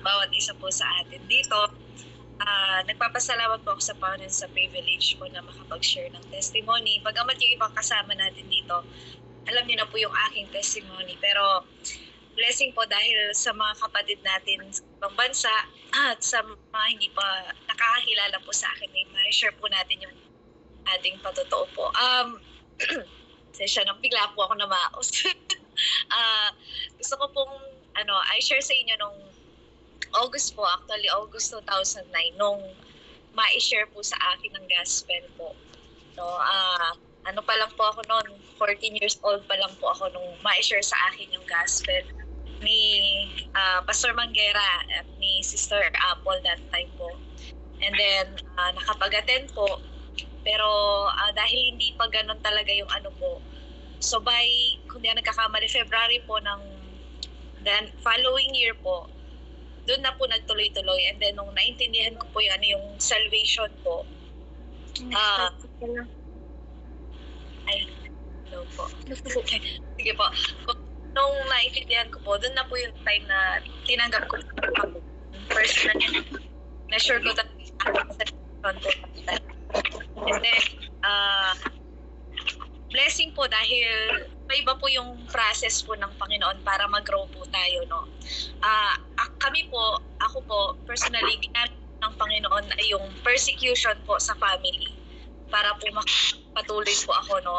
bawat isa po sa atin dito. Nagpapasalamat po ako sa Panginoon sa privilege po na makapag-share ng testimony. Bagamat yung ibang kasama natin dito, alam niyo na po yung aking testimony. Pero blessing po dahil sa mga kapatid natin sa ibang bansa at sa mga hindi pa nakakakilala po sa akin, ma-share po natin yung ating patotoo po. Sesya nang bigla po ako na maos. Gusto ko pong I share sa inyo nung August 2009, nung ma-share po sa akin ng gospel po. Ano pa lang po ako noon, 14 years old pa lang po ako nung ma-share sa akin yung gospel ni Pastor Manguera at ni Sister Apple that time po. And then, nakapag-attend po. Pero dahil hindi pa ganun talaga yung po. So kung di nagkakamali, February po ng then following year po, doon na po nagtuloy-tuloy. And then, nung naintindihan ko po yung salvation po, hello po. Sige po. Nung naintindihan ko po, doon na po yung time na tinanggap ko first na sure ko talaga sa salvation po. And then, blessing po dahil may iba po yung process po ng Panginoon para mag-grow po tayo, no? Ako po, personally, ginamit ng Panginoon ay yung persecution po sa family para po makapatuloy po ako, no?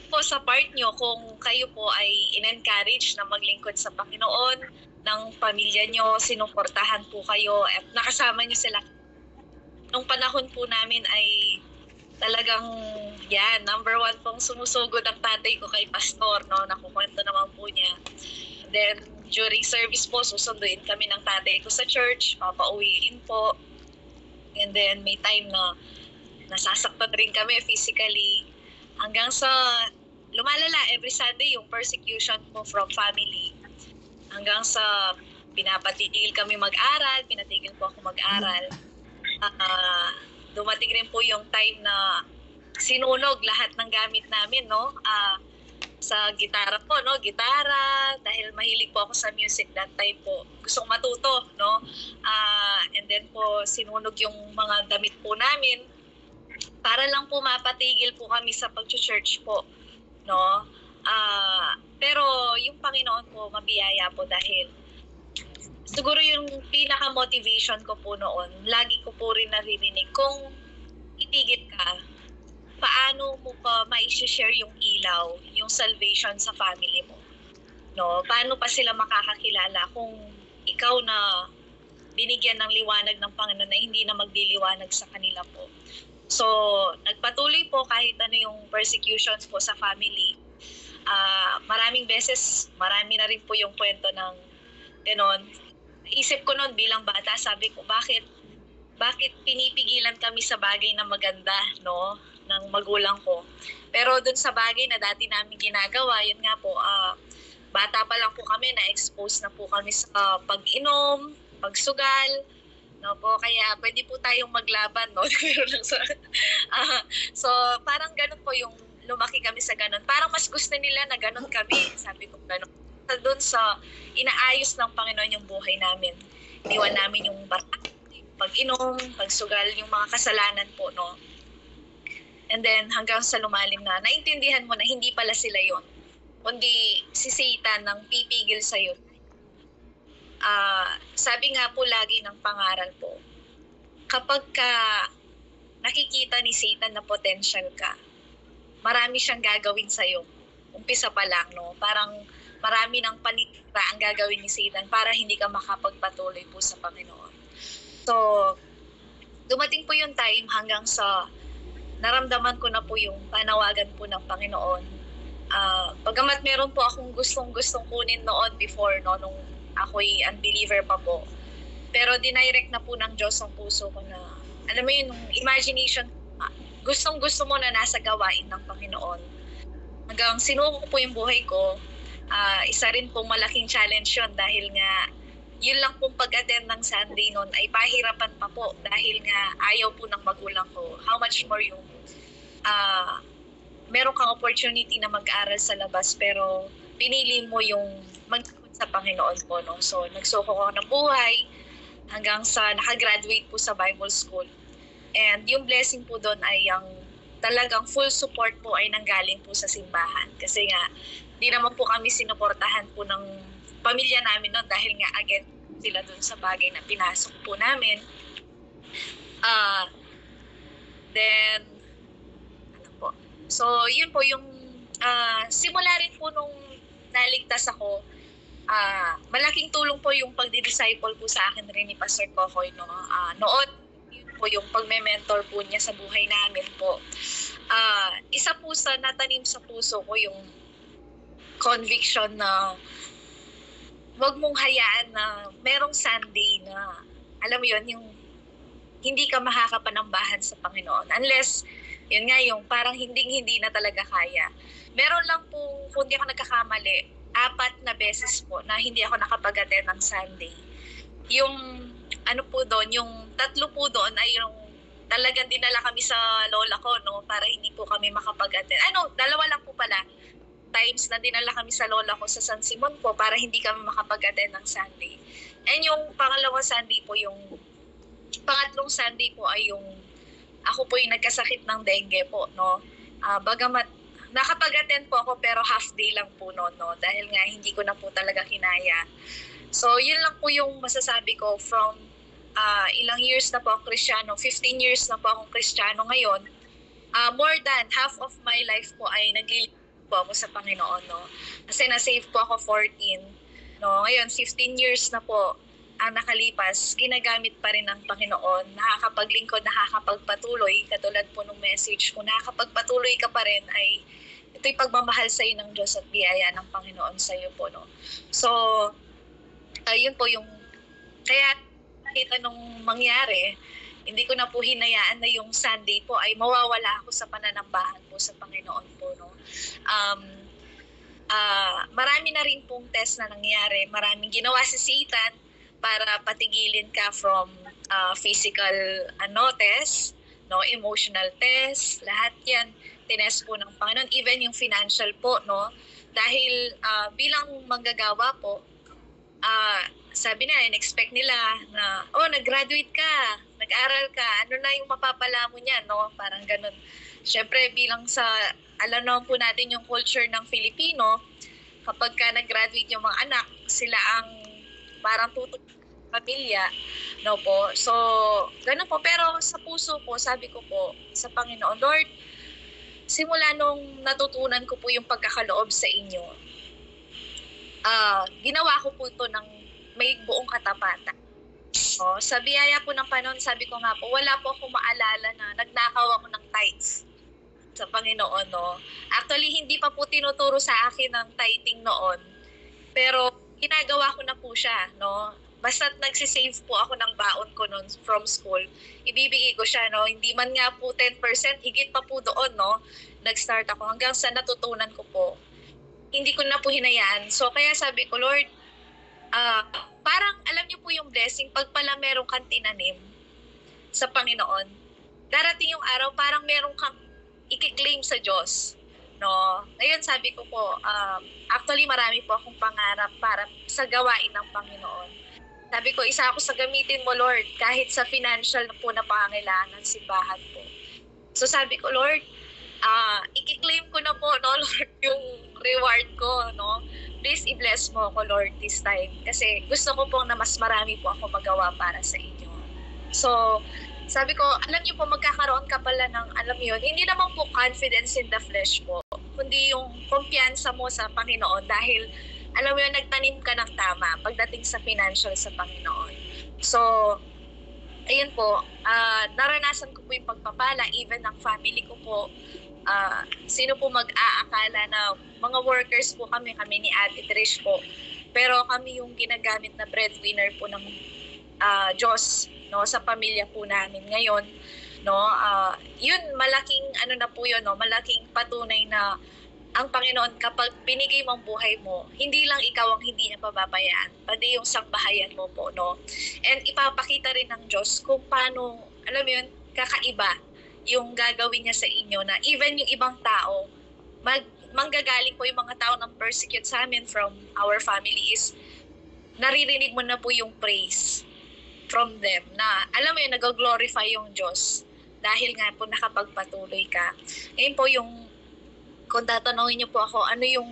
Po sa part nyo, kung kayo po ay in-encourage na maglingkod sa Panginoon, ng pamilya nyo, sinuportahan po kayo, at nakasama nyo sila. Nung panahon po namin ay talagang number one pong sumusugod ang tatay ko kay Pastor, no? Nakukwento naman po niya. Then, during service po, susunduin kami ng tatay ko sa church, papauwiin po. And then, may time na nasasaktan rin kami physically. Hanggang sa lumalala every Sunday yung persecution po from family. Hanggang sa pinapatigil kami mag-aral, pinatigil po ako mag-aral. Dumating rin po yung time na sinunog lahat ng gamit namin, no? Sa gitara po, no? Gitara, dahil mahilig po ako sa music that time po. Gusto kong matuto, no? And then po, sinunog yung mga damit po namin para lang po mapatigil po kami sa pag-church po, no? Pero yung Panginoon po, mabiyaya po dahil siguro yung pinaka-motivation ko po noon, lagi ko po rin naririnig, kung itigil ka, paano mo pa ma-share yung ilaw, yung salvation sa family mo? No? Paano pa sila makakakilala kung ikaw na binigyan ng liwanag ng Panginoon na hindi na magliliwanag sa kanila po? So, nagpatuloy po kahit ano yung persecutions po sa family. Maraming beses, marami na rin po yung kwento ng ganon. Isip ko noon bilang bata, sabi ko, bakit pinipigilan kami sa bagay na maganda, no, ng magulang ko. Pero dun sa bagay na dati namin ginagawa, yun nga po, bata pa lang po kami, na-expose na po kami sa pag-inom, pagsugal, no po, kaya pwede po tayong maglaban, no. So parang ganun po yung lumaki kami sa ganun. Parang mas gusto nila na ganun kami, sabi ko ganun. Doon sa inaayos ng Panginoon yung buhay namin. Iniwan namin yung pag-inom, pagsugal, yung mga kasalanan po, no? And then, hanggang sa lumalim na, naintindihan mo na hindi pala sila yon, kundi si Satan nang pipigil sa'yo. Sabi nga po lagi ng pangaral po, kapag ka nakikita ni Satan na potential ka, marami siyang gagawin sa'yo. Umpisa pa lang, no? Parang marami ng panitira ang gagawin ni Satan para hindi ka makapagpatuloy po sa Panginoon. So, dumating po yung time hanggang sa naramdaman ko na po yung panawagan po ng Panginoon. Bagamat meron po akong gustong kunin noon before, no, nung ako'y unbeliever pa po. Pero dinirect na po ng Diyos ang puso ko na, alam mo yun, imagination, gustong-gusto mo na nasa gawain ng Panginoon. Hanggang sinuko po yung buhay ko, isa rin pong malaking challenge yun dahil nga yun lang pong pag-attend ng Sunday noon ay pahirapan pa po dahil nga ayaw po ng magulang ko. How much more yung meron kang opportunity na mag-aral sa labas pero pinili mo yung maglingkod sa Panginoon po, no? So, nagsuko ko ng buhay hanggang sa nakagraduate po sa Bible School. And yung blessing po doon ay yung talagang full support po ay nanggaling po sa simbahan. Kasi nga, di naman po kami sinuportahan po ng pamilya namin noon dahil nga again sila doon sa bagay na pinasok po namin. Then, ano po. So, yun po yung simula rin po nung naligtas ako, malaking tulong po yung pagdi-disciple po sa akin rin ni Pastor Kokoy, no? Noon, yun po yung pagme-mentor po niya sa buhay namin po. Isa po sa natanim sa puso ko yung conviction na wag mong hayaan na merong Sunday na, alam mo yun, yung hindi ka makakapanambahan sa Panginoon. Unless, yun nga, yung parang hindi na talaga kaya. Meron lang po, kung di ako nagkakamali, 4 na beses po na hindi ako nakapag-attend ng Sunday. Yung, ano po doon, yung 3 po doon ay yung talagang dinala kami sa lola ko, no, para hindi po kami makapag-attend. 2 lang po pala times na dinala kami sa lola ko sa San Simon po para hindi kami makapag-attend ng Sunday. And yung pangalawang Sunday po, yung pangatlong Sunday po ay yung ako po yung nagkasakit ng dengue po, no. Bagamat nakapag-attend po ako pero half day lang po no, dahil nga hindi ko na po talaga kinaya. So yun lang po yung masasabi ko from ilang years na po ako Kristiyano, 15 years na po akong Kristiyano ngayon. More than half of my life po ay naglilingkod po ako sa Panginoon, no. Kasi na-save po ako 14, no. Ngayon 15 years na po ang nakalipas, ginagamit pa rin ng Panginoon, nakakapaglingkod, nakakapagpatuloy, katulad po ng message, kung nakakapagpatuloy ka pa rin ay ito'y pagmamahal sa iyo ng Diyos at biyaya ng Panginoon sa iyo po, no. So, ayun po yung, kaya kahit anong mangyari, hindi ko na po hinayaan na yung Sunday po ay mawawala ako sa pananambahan po sa Panginoon po, no. Marami na rin pong test na nangyari, maraming ginawa si Satan para patigilin ka from physical test, no, emotional test, lahat yan tinest po ng Panginoon, even yung financial po, no, dahil bilang manggagawa po, sabi na, in-expect nila na, nag-graduate ka, nag-aral ka, ano na yung mapapala mo niyan, no, parang ganun. Siyempre, bilang sa, alam naman po natin yung culture ng Filipino, kapag ka nag-graduate yung mga anak, sila ang parang tutok pamilya, no po. So, ganun po. Pero sa puso ko, sabi ko po sa Panginoon, Lord, simula nung natutunan ko po yung pagkakaloob sa inyo, ginawa ko po ito ng may buong katapatan. Sa biyaya po ng Panginoon, sabi ko nga po, wala po akong maalala na nagnakaw ako ng tithes sa Panginoon, no. Actually, hindi pa po tinuturo sa akin ng tithing noon. Pero ginagawa ko na po siya, no. Basta't nagsisave po ako ng baon ko noon from school, ibibigay ko siya, no. Hindi man nga po 10%, higit pa po doon, no. Nag-start ako hanggang sa natutunan ko po. Hindi ko na po hinayaan. So kaya sabi ko, Lord, parang alam niyo po yung blessing, pag pala meron kang tinanim sa Panginoon, darating yung araw, parang meron kang i-claim sa Diyos, no. Ngayon sabi ko po, actually marami po akong pangarap para sa gawain ng Panginoon. Sabi ko, isa ako sa gamitin mo, Lord, kahit sa financial na po na pangangailangan ng simbahan po. So sabi ko, Lord, i-claim ko na po, no, Lord, yung reward ko, no. Please i-bless mo ako, Lord, this time. Kasi gusto ko po na mas marami po ako magawa para sa inyo. So, sabi ko, alam niyo po, magkakaroon ka pala ng, alam niyo, hindi naman po confidence in the flesh po, kundi yung kumpiyansa mo sa Panginoon dahil, alam mo yun, nagtanim ka ng tama pagdating sa financial sa Panginoon. So, ayun po, naranasan ko po yung pagpapala, even ng family ko po. Sino po mag-aakala na mga workers po kami ni Ate Trish po. Pero kami yung ginagamit na breadwinner po ng Diyos, no, sa pamilya po namin ngayon, no. Yun, malaking na po yun, no, malaking patunay na ang Panginoon, kapag binigay mo ang buhay mo, hindi lang ikaw ang hindi niya pababayaan, pati yung sangbahayan mo po, no. And ipapakita rin ng Diyos kung paano, alam mo yun, kakaiba yung gagawin niya sa inyo, na even yung ibang tao manggagaling po yung mga tao ng persecute sa amin from our family is naririnig mo na po yung praise from them na alam mo yun, nag-glorify yung Diyos dahil nga po nakapagpatuloy ka. Ngayon po yung kung tatanungin niyo po ako, ano yung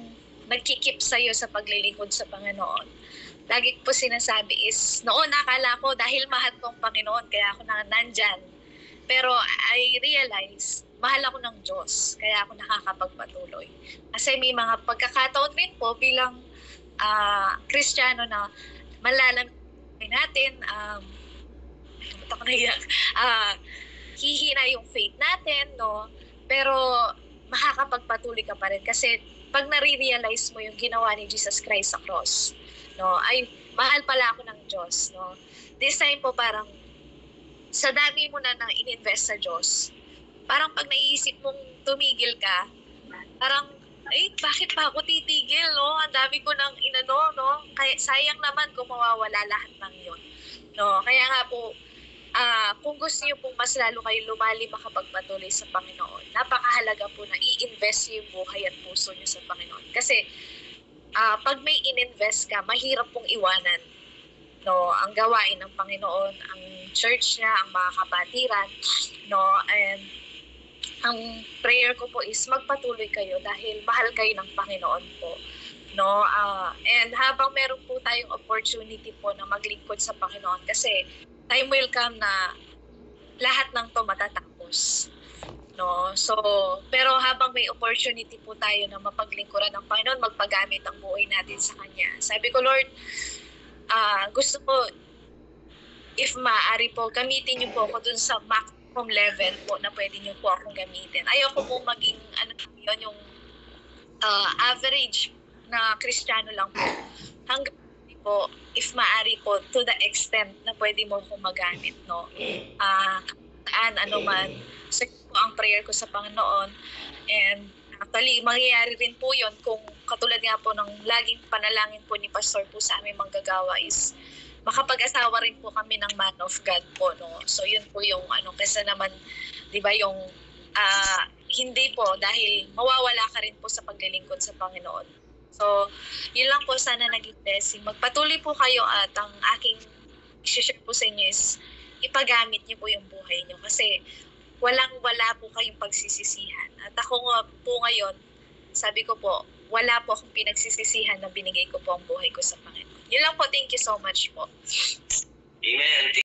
nagkikip sa'yo sa paglilingkod sa Panginoon? Lagi po sinasabi is, noon nakala ko dahil mahal ko ang Panginoon, kaya ako nandyan. Pero I realize, mahal ako ng Diyos, kaya ako nakakapagpatuloy. Kasi may mga pagkakataon rin po bilang Kristiyano na malalam natin, hihina yung faith natin, no? Pero makakapagpatuloy ka pa rin kasi pag nare-realize mo yung ginawa ni Jesus Christ sa cross, no? Ay, mahal pala ako ng Diyos, no? This time po parang sa dami mo na in-invest sa Diyos, parang pag naiisip mong tumigil ka, parang bakit pa ako titigil, no? Ang dami ko nang inano, no? Kaya sayang naman kung mawawala lahat ng 'yon. No, kaya nga po kung gusto niyo pong mas lalo kayo lumalim makapagpatuloy sa Panginoon, napakahalaga po na i-invest yung buhay at puso niyo sa Panginoon. Kasi pag may in-invest ka, mahirap pong iwanan, no, ang gawain ng Panginoon, ang church niya, ang mga kapatiran, no, and ang prayer ko po is magpatuloy kayo dahil mahal kayo ng Panginoon po, no. And habang meron po tayong opportunity po na maglingkod sa Panginoon, kasi time will come na lahat ng to matatapos, no. So pero habang may opportunity po tayo na mapaglingkuran ng Panginoon, magpagamit ang buhay natin sa Kanya, sabi ko, Lord, gusto ko, if maaari po, gamitin niyo po ako dun sa maximum level po na pwede niyo po akong gamitin. Ayoko po maging yung average na Kristiyano lang po. Hanggang po, if maaari po, to the extent na pwede mo akong magamit, no? Ano man. So, po ang prayer ko sa Panginoon. And actually, mangyayari rin po yun kung katulad nga po ng laging panalangin po ni Pastor po sa aming manggagawa is makapag-asawa rin po kami ng man of God po, no? So, yun po yung kasi naman, di ba, yung hindi po dahil mawawala ka rin po sa paglilingkod sa Panginoon. So, yun lang po, sana naging blessing. Magpatuloy po kayo at ang aking i-share po sa inyo is ipagamit niyo po yung buhay niyo kasi walang-wala po kayong pagsisisihan. At ako nga po ngayon, sabi ko po, wala po akong pinagsisisihan na binigay ko po ang buhay ko sa Panginoon. Yun lang po, thank you so much po. Amen.